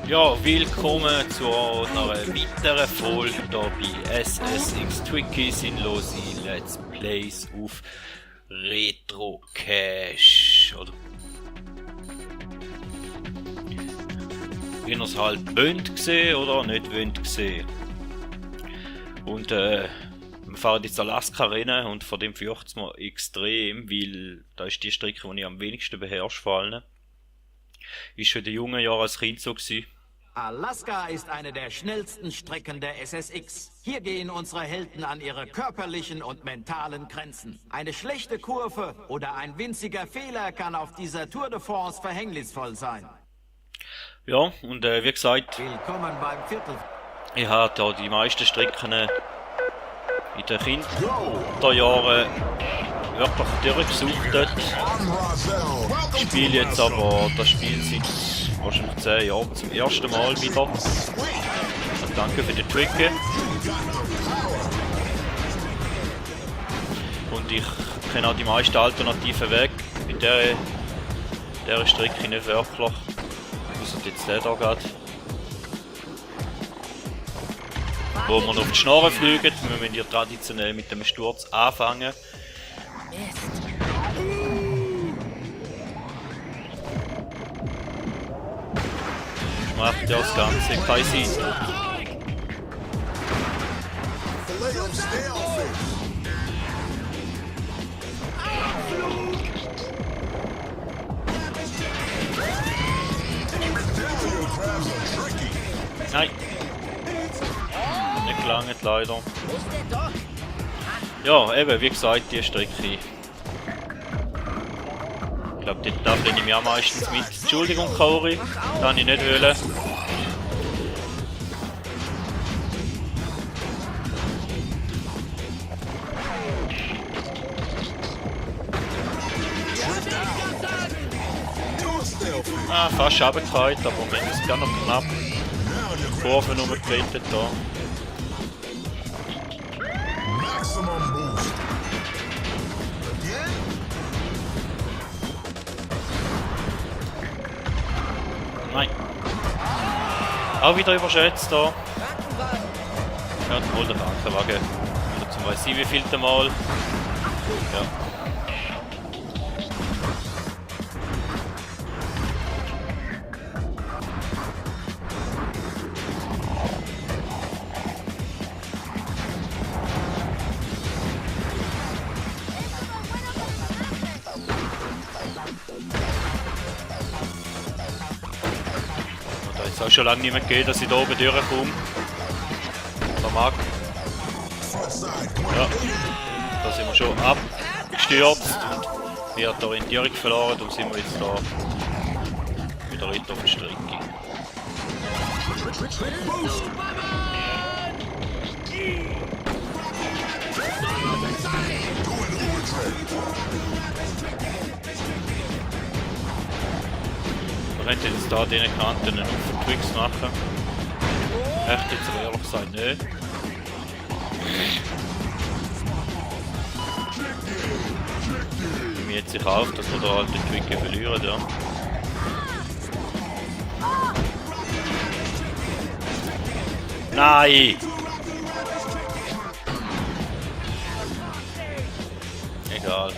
Ja, willkommen zu einer weiteren Folge hier bei SSX Twickies in Losi Let's Plays auf Retro Cache. Oder wie ihr es halt wollt gesehen oder nicht wollt gesehen. Und wir fahren jetzt Alaska rein und von dem fürchtet es mir extrem, weil da ist die Strecke, die ich am wenigsten beherrsche, fallen. Ist schon in den jungen Jahren als Kind so gewesen. Alaska ist eine der schnellsten Strecken der SSX. Hier gehen unsere Helden an ihre körperlichen und mentalen Grenzen. Eine schlechte Kurve oder ein winziger Fehler kann auf dieser Tour de France verhängnisvoll sein. Ja, und wie gesagt, Willkommen beim Viertel. ich habe da die meisten Strecken in den Kinderjahren wirklich durchgesucht. Ich spiele jetzt aber das Spiel seit wahrscheinlich 10 Jahren zum ersten Mal wieder. Und danke für den Trick. Und ich kenne auch die meisten alternativen Wege mit dieser Strecke nicht wirklich. Außer jetzt der da geht. Wo wir auf die Schnorren fliegen, wir müssen ja traditionell mit dem Sturz anfangen. Macht ja das Ganze keinen Sinn. Nein. Nicht gelangt leider. Ja, eben, wie gesagt, die Strecke. Ich glaube, da bringe ich mich auch meistens mit. Entschuldigung, Kauri, kann ich nicht wollen. Ah, fast runtergefallen, aber wir haben es gar noch knapp. Die Kurve nur gerettet da. Nein. Auch wieder überschätzt da. Ja, wohl der Krankenwagen. Oder zum weiß ich wie vielte Mal. Ja. Es hat schon lange nicht mehr gegeben, dass ich da oben durchkomme. Der mag. Ja, da sind wir schon abgestürzt und wir haben die Orientierung verloren und sind wir jetzt da wieder weiter auf der Strecke. Wir könnten jetzt hier diese Kanten einen Twix machen. Echt jetzt aber ehrlich gesagt nicht. Mir jetzt sich auf, dass wir da halt den Twicke verlieren, ja. Nein! Egal.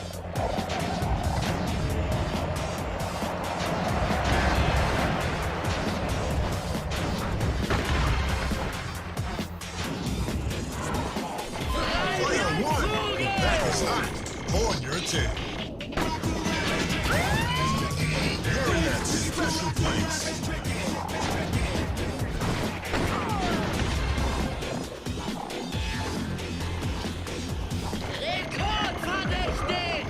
On your tip. You're in that special place. Rekordverdächtig!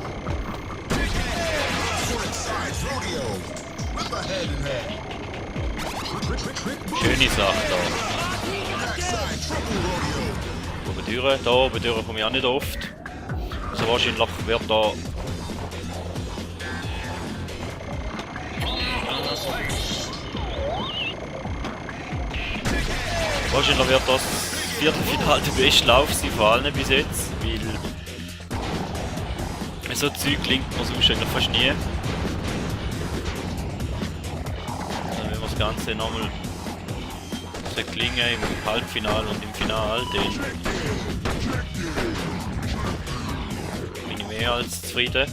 Sides rodeo. With a head in head. Schöne Sache da. Backside triple rodeo. Oben durch, da oben durch komme ich auch nicht oft. Also wahrscheinlich wird da... Wahrscheinlich wird das Viertelfinale der beste Lauf sein von allen bis jetzt, weil so Zeug klingt man sonst eigentlich fast nie. Wenn wir es Ganze nochmal gelingen im Halbfinale und im Finale, dann bin ich mehr als zufrieden.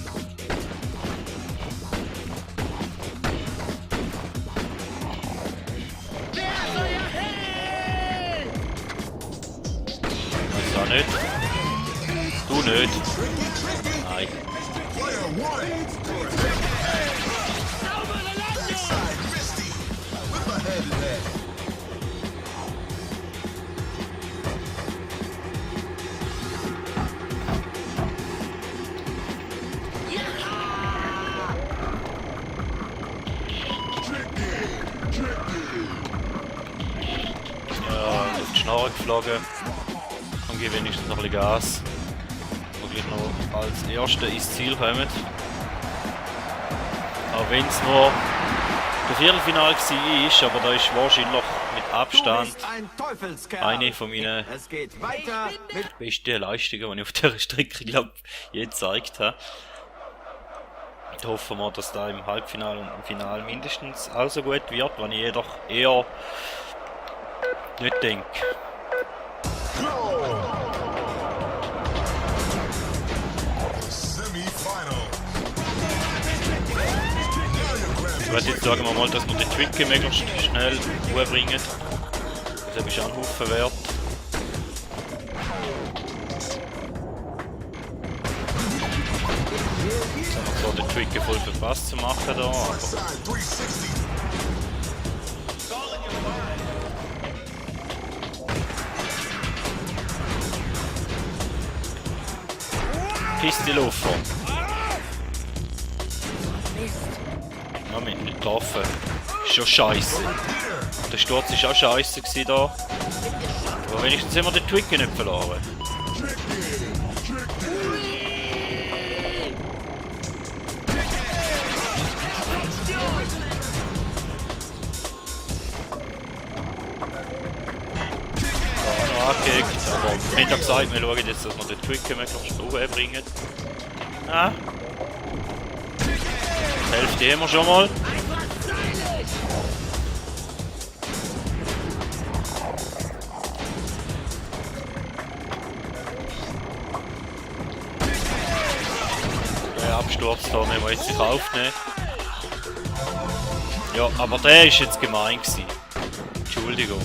Das auch nicht. Du nicht. Nein. Auf die Schnarre geflogen. Und gebe wenigstens noch ein bisschen Gas. Und gleich noch als Erster ins Ziel kommen. Auch wenn es nur der Viertelfinale war, aber da ist wahrscheinlich mit Abstand eine von meinen besten Leistungen, die ich auf dieser Strecke je gezeigt habe. Ich hoffe mal, dass da im Halbfinale und im Finale mindestens auch so gut wird, was ich jedoch eher nicht denke. Ich werde jetzt sagen wir mal, dass wir den Trick möglichst schnell hochbringen. Das ist auch ein Haufen wert. Jetzt haben wir zwar den Trick voll verpasst zu machen da, aber Pisteluffer. Moment, nicht getroffen. Ist schon scheiße. Der Sturz war auch scheiße da. Aber wenigstens haben wir den Trick nicht verloren. Angekickt, aber wir haben ja gesagt, wir schauen jetzt, dass wir den Trick möglichst hochbringen. Ah. Die Hälfte haben wir schon mal. Der Absturz da müssen wir jetzt in Kauf nehmen. Ja, aber der war jetzt gemein gewesen. Entschuldigung.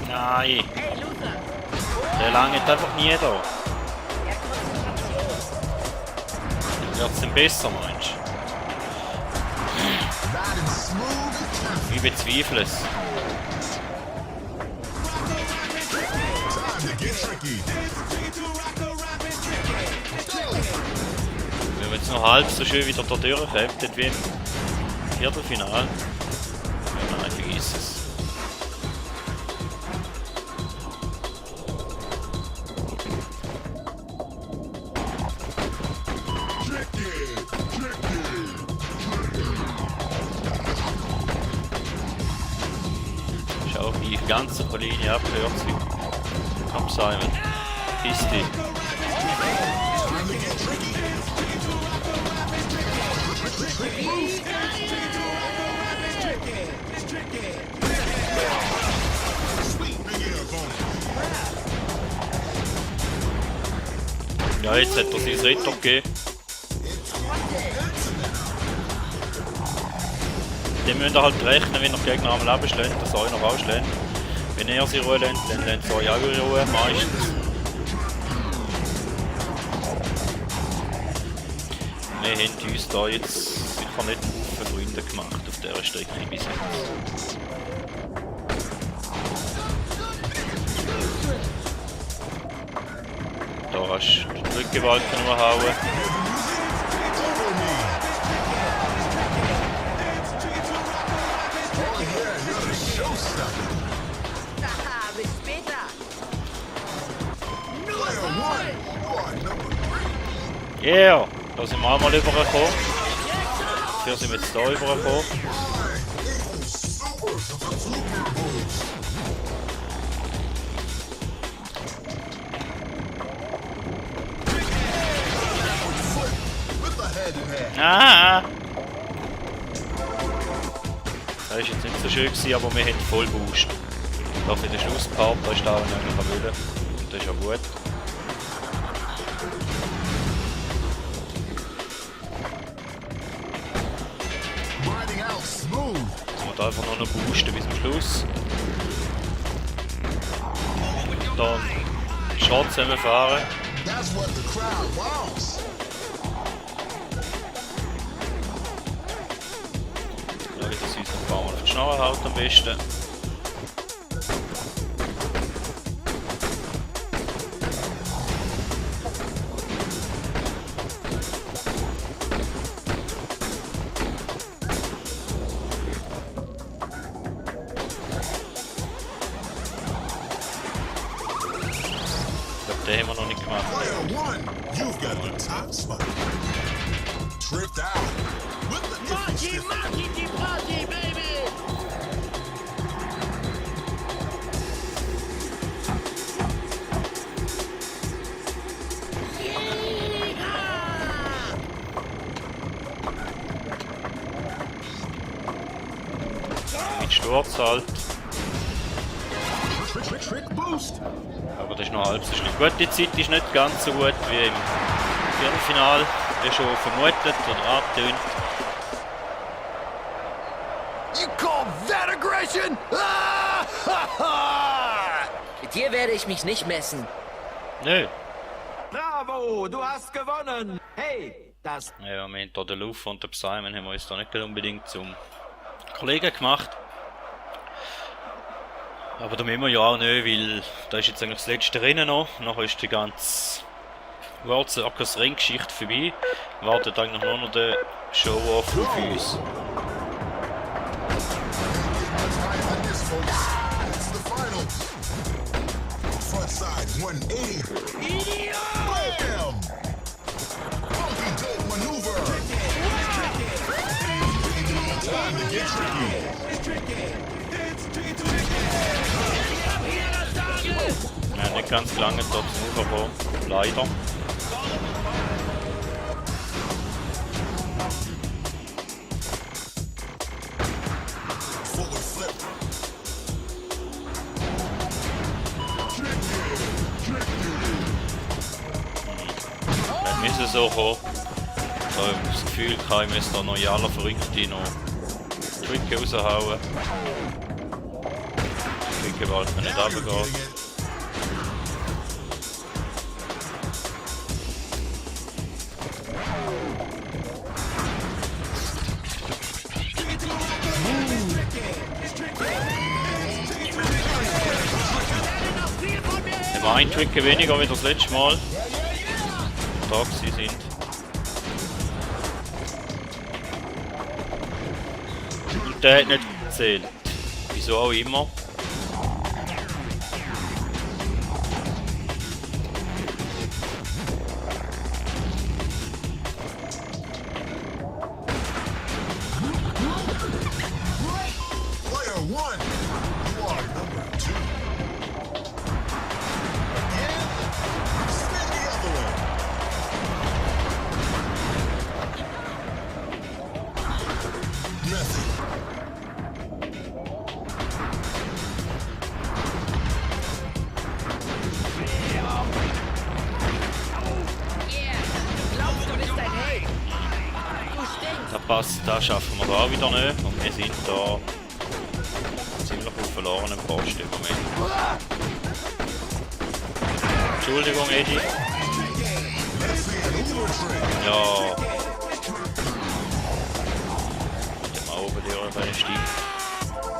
Nein. Der langt einfach nie da. Wird es denn besser, meinst du? Ich bezweifle es. Wenn wir jetzt noch halb so schön wieder da durchkommen, wie im Viertelfinale, nein, vergiss es. Schau, wie die ganze Linie abgehört sind. Komm, Simon. Pisti. Ja, jetzt hat er sein Retter gegeben. Die müsst ihr halt rechnen, wenn ihr Gegner am Leben schlägt, dass ihr euch noch rausschlägt. Wenn ihr sie Ruhe lernt, dann lernt ihr euch auch in Ruhe, meistens. Wir haben uns da jetzt sicher nicht viele Freunde gemacht auf dieser Strecke bis jetzt. Da hast du die Rückgewalten umhauen. Yeah, da sind wir auch mal rübergekommen. Dafür sind wir jetzt hier rübergekommen. Ah! Das war jetzt nicht so schön gewesen, aber wir haben voll Boost. Doch in der Schlusspart, da ist da eigentlich am Willen. Und das ist ja gut. Riding out smooth. Jetzt wir einfach noch boosten bis zum Schluss. Und dann Shot zusammenfahren. That's what the crowd wants. Ja, dass uns ein paar Mal auf die Schnarre hält am besten. Den haben wir noch nicht gemacht. Player one, you've got the top spot. Tripped out. With the Marty, Marty, die Party, baby! Mit Sturz halt. trick boost. Aber das ist noch halb so schlimm. Gut, die Zeit ist nicht ganz so gut wie im Viertelfinale. Wie schon vermutet oder angetönt. You call that aggression? Mit dir werde ich mich nicht messen. Nö. Bravo, du hast gewonnen. Hey, das... Ja, wir haben hier den Luff und den Simon haben wir uns da nicht unbedingt zum Kollegen gemacht. Aber da müssen wir ja auch nicht, weil da ist jetzt eigentlich das letzte Rennen noch. Nachher ist die ganze World Circus Ringgeschichte vorbei. Wartet eigentlich nur noch der Show-Off auf uns. Like this, folks. It's the finals. Front side 180. Bam! Funky dope maneuver. Time to get tricky. Ja, nicht ganz lange dort zum Überkommen. Leider. Forward flip. Wir müssen so kommen. Da habe ich das Gefühl, ich müsste da noch in aller Verrückte noch Trick raushauen. Die Gewalt kann nicht Now you're runtergehen. getting it. Immer ein Trick weniger wie das letzte Mal. Da sie sind. Und der hat nicht gezählt. Wieso auch immer. Player one, you are number two. Again, spin the other way. Method. Glaubst du bist ein Held? Du stinkst. Das passt, das schaffen wir da wieder nicht. Und wir sind da ziemlich auf verlorenen Posten im Moment. Entschuldigung, Eddie. Let's see an Uber trick. Ja. Ich mal oben die bei den Stiefel.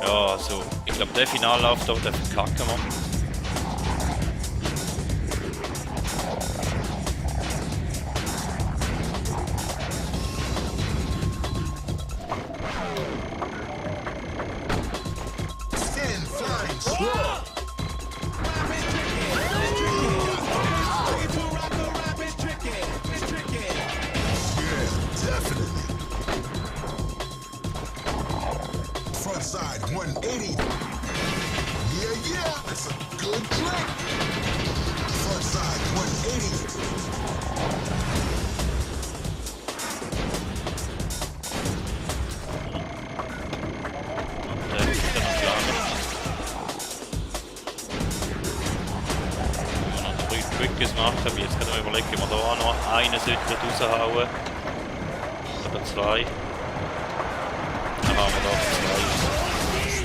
Ja, also, ich glaube, der Finallauf da, den verkacken wir. Spin, flying swirl. Yeah, definitely. Front side 180. Yeah, that's a good trick. Front side 180. Quickies machen. Ich bin jetzt gerade mal überlegen, ob wir da auch noch einen raushauen. Oder zwei. Dann haben wir da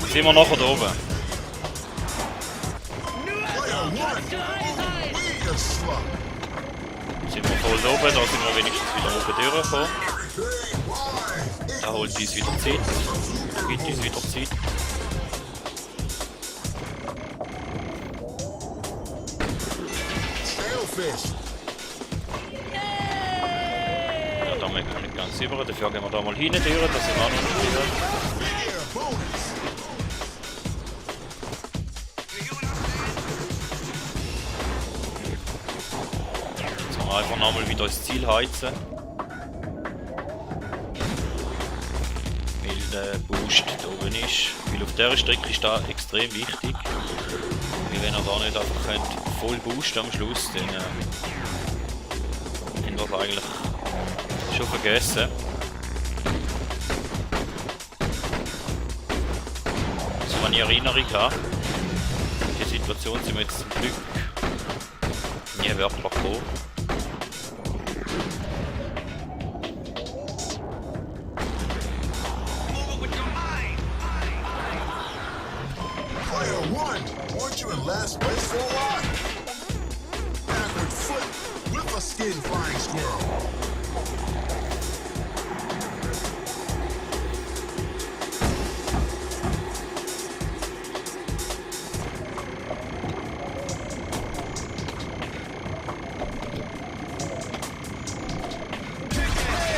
zwei. Sind wir nachher da oben? Sind wir voll da oben, da sind wir wenigstens wieder oben durchgekommen. Da holt uns wieder Zeit. Da gibt uns wieder Zeit. Ja, da mögen wir nicht ganz über, dafür gehen wir da mal hin durch, da sind wir auch noch nicht wieder. Jetzt haben wir einfach nochmal wieder ins Ziel heizen. Weil der Boost da oben ist. Weil auf dieser Strecke ist das extrem wichtig. Weil wenn ihr da nicht einfach könnt, voll boosten am Schluss, dann haben wir es eigentlich schon vergessen. So eine Erinnerung habe, die Situation sind wir jetzt zum Glück nie wirklich gekommen. You in last place for a while. Backward foot with a skin flying squirrel.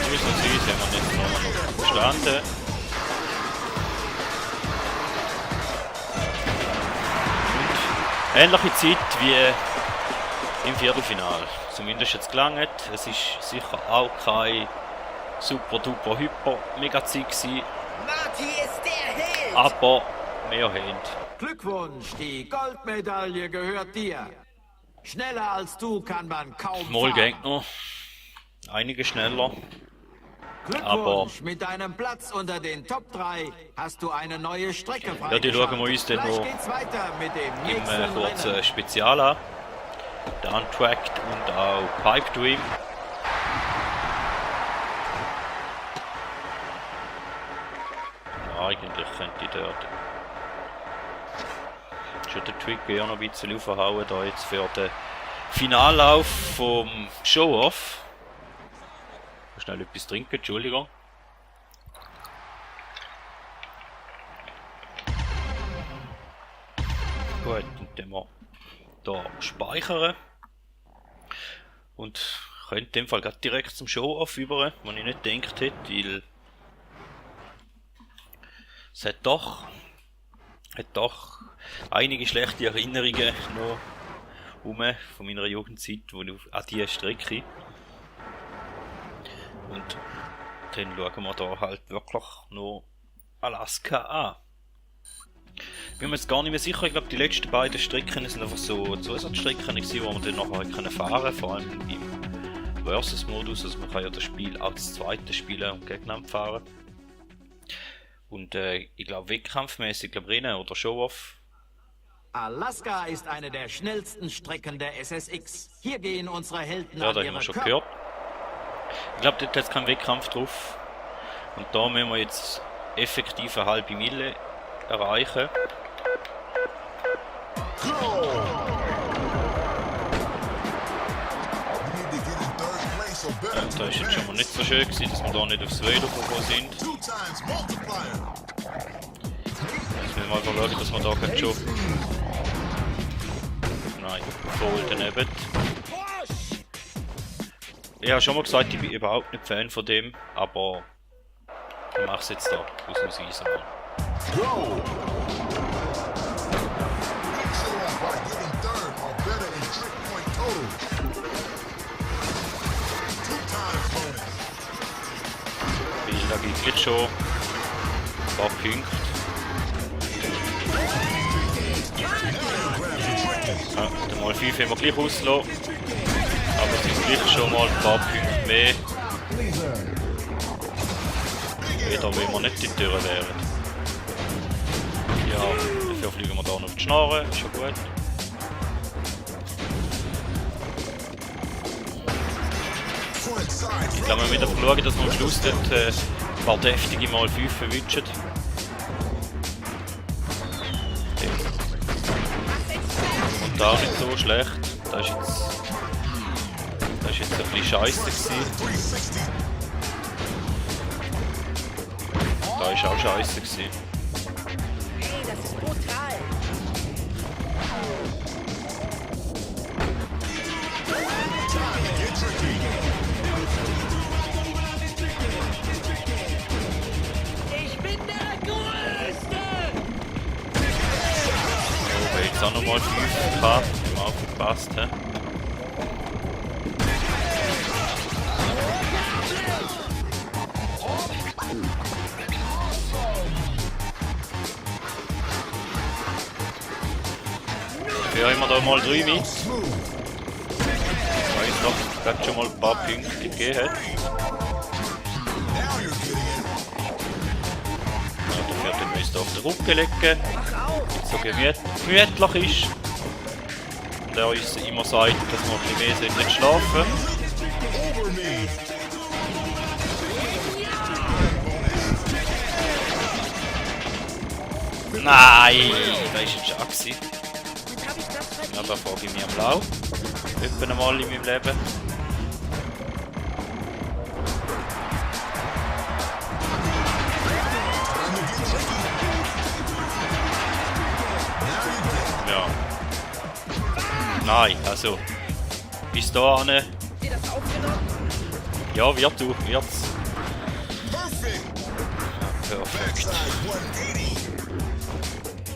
Ausnahmsweise haben wir jetzt noch gestanden. Ähnliche Zeit wie im Viertelfinale. Zumindest jetzt gelangt. Es ist sicher auch kein super duper hyper mega Zeit gewesen. Aber wir haben. Glückwunsch, die Goldmedaille gehört dir. Schneller als du kann man kaum Mal fahren. geht noch. Einige schneller. Glückwunsch, mit deinem Platz unter den Top 3 hast du eine neue Strecke freigeschaltet. Ja, die schauen wir uns dann Gleich noch geht's weiter mit dem im nächsten kurzen Rennen. Spezial an. Der Untracked und auch Pipe Dream. Ja, eigentlich könnte ich dort schon den Twig auch noch ein bisschen aufhauen, da jetzt für den Finallauf vom Show-Off. Schnell etwas trinken, Entschuldigung. Gut, und dann wir hier speichern. Und könnte in dem Fall gerade direkt zum Show-Off über, was ich nicht gedacht hätte, weil es hat doch einige schlechte Erinnerungen noch von meiner Jugendzeit, wo ich an diese Strecke. Und dann schauen wir da halt wirklich noch Alaska an. Bin mir jetzt gar nicht mehr sicher, ich glaube die letzten beiden Strecken sind einfach so Zusatzstrecken gewesen, wo man dann nachher fahren können, vor allem im Versus-Modus, also man kann ja das Spiel auch das zweite spielen und gegeneinander fahren. Und ich glaube wettkampfmäßig, Rennen oder Show-Off. Alaska ist eine der schnellsten Strecken der SSX. Hier gehen unsere Helden Ja, an da haben wir ihre schon Körper. gehört. Ich glaube, dort hat es keinen Wettkampf drauf. Und da müssen wir jetzt effektiv eine halbe Mille erreichen. Ja, da ist jetzt schon mal nicht so schön gewesen, dass wir da nicht aufs Weiler gekommen sind. Jetzt müssen wir einfach schauen, dass wir da gerade schon... Nein, voll daneben. Ich habe schon mal gesagt, ich bin überhaupt nicht Fan von dem, aber ich mache es jetzt da, ausnahmsweise mal. Weil da gibt es jetzt schon ein paar Punkte. Ja, den mal 5 haben wir gleich ausgelassen. Aber es sind gleich schon mal ein paar Punkte mehr. Wieder wenn wir nicht in die Tür wären. Ja, dafür fliegen wir da noch auf die Schnarre, ist schon gut. Ich glaube, wir wieder schauen, dass wir am Schluss dort ein paar deftige mal 5 verwünschen. Und da auch nicht so schlecht. Das ist jetzt ein bisschen scheiße gewesen. Da ist auch scheiße gewesen. Hey, das ist brutal. Ich bin der Größte! Oh, wir haben jetzt auch nochmal 5 gehabt. Haben wir aufgepasst, hä? Ja, immer da mal 3 mit. Weil es doch gerade schon mal ein paar Punkte gegeben hat. Ja, dafür den müsst ihr auf den Rücken legen. So gemütlich ist. Und er uns immer sagt, dass wir ein bisschen mehr nicht schlafen. Nein, das ist jetzt schon gewesen. Ja, da frage ich mich am Lau. Etwa einmal in meinem Leben. Ja. Nein, also. Bis dahin. Habt ihr das aufgenommen? Ja, wird's. Ja, perfekt.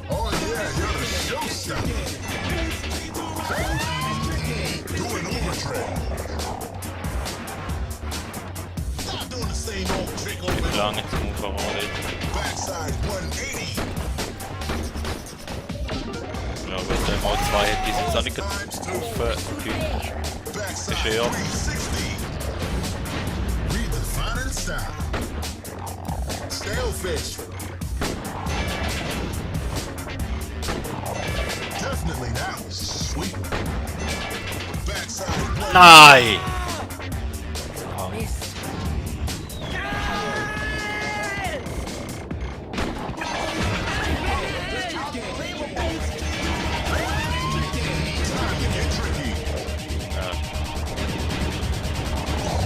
Oh yeah, you're the showstopper. Doing overdrive. Stop doing the same old trick over Wie lange zum Auffahren nicht. backside 180. Ja gut, wenn mal 2 hätte ich jetzt auch nicht auf Punkte Backside beschert. 360. Redefining style. Stalefish. Definitely that was sweet. Backside 180. Nein! Mist.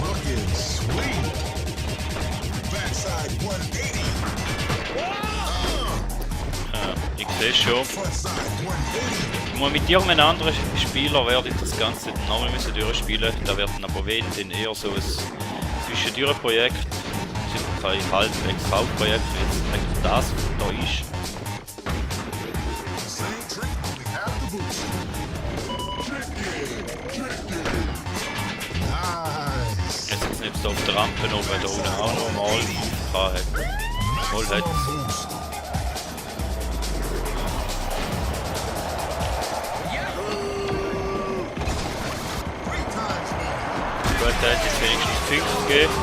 Looking sweet. Backside 180. Ja, ich sehe schon. Frontside 180. Mal mit irgendeinem anderen Spieler werde ich das Ganze nochmal müssen durchspielen. Da wird dann aber wenn dann eher so ein Zwischendurch-Projekt. Sicher kein halbwegs Hauptprojekt, wie jetzt eigentlich das da ist. Same trick, only half the boost. Nice. Jetzt ist nicht so auf der Rampe noch, weil da unten auch normal hat. Voll hat. Boost. Three times more. Gut, da hat jetzt wenigstens Punkte gegeben.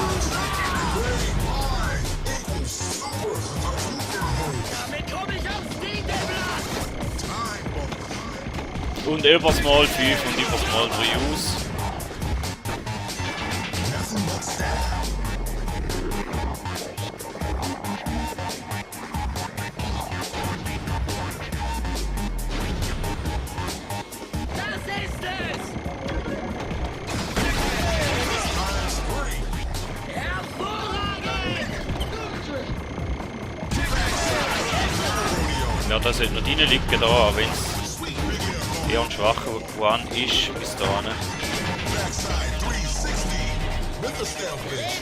Damit komme ich aufs Titelblatt! Und übers Mal 5 und übers Mal 3 aus. Nothing but style. Das ist es! Times 3. Hervorragend! Ja, das sollte noch rein liegen da, auch wenn es eher ein schwacher One ist bis dahin. Backside 360 with the stalefish.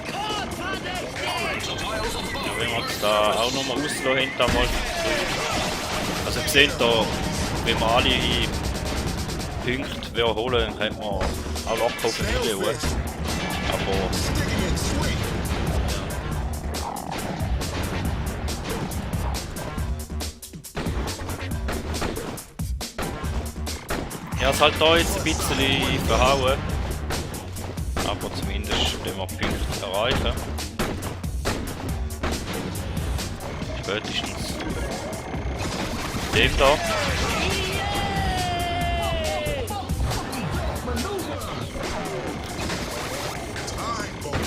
Ja, wenn wir jetzt da auch nochmal auslassen haben, da mal. Also wir sehen da, wenn wir alle Punkte wiederholen, dann können wir auch locker auf den Video. Aber Sticky and sweet. ja, es halt da jetzt ein bisschen verhauen. Aber zumindest wenn wir Punkte erreichen. Spätestens dem da. Time bomb.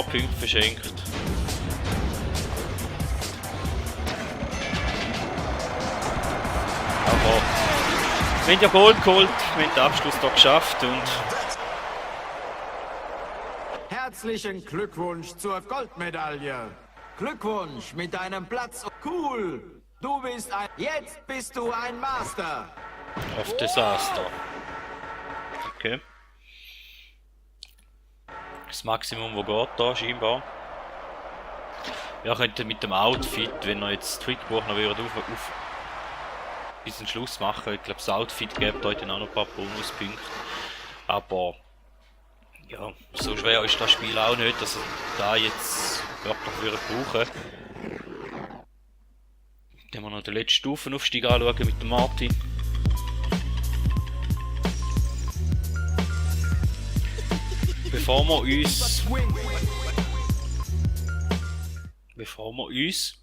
paar Punkte verschenkt. Aber wir haben ja Gold geholt, wir haben den Abschluss da geschafft und Herzlichen Glückwunsch zur Goldmedaille. Glückwunsch mit deinem Platz. Cool. Du bist ein... Jetzt bist du ein Master. auf Desaster. Okay. Das Maximum, wo geht da scheinbar. Ja, könnte mit dem Outfit, wenn er jetzt Trickbuch noch wieder auf bis zum Schluss machen. Ich glaube, das Outfit gibt heute auch noch ein paar Bonuspunkte. Aber ja, so schwer ist das Spiel auch nicht, dass er da jetzt wirklich wieder brauchen. Dann wir noch den letzten Stufenaufstieg anschauen mit dem Martin. Bevor wir uns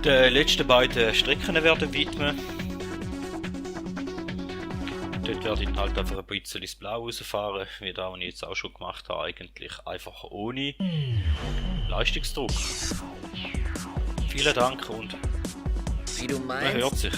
den letzten beiden Strecken werden widmen. Dort werde ich halt einfach ein bisschen ins Blau rausfahren, wie das, was ich jetzt auch schon gemacht habe, eigentlich einfach ohne Leistungsdruck. Vielen Dank und Wie du man meinst. hört sich.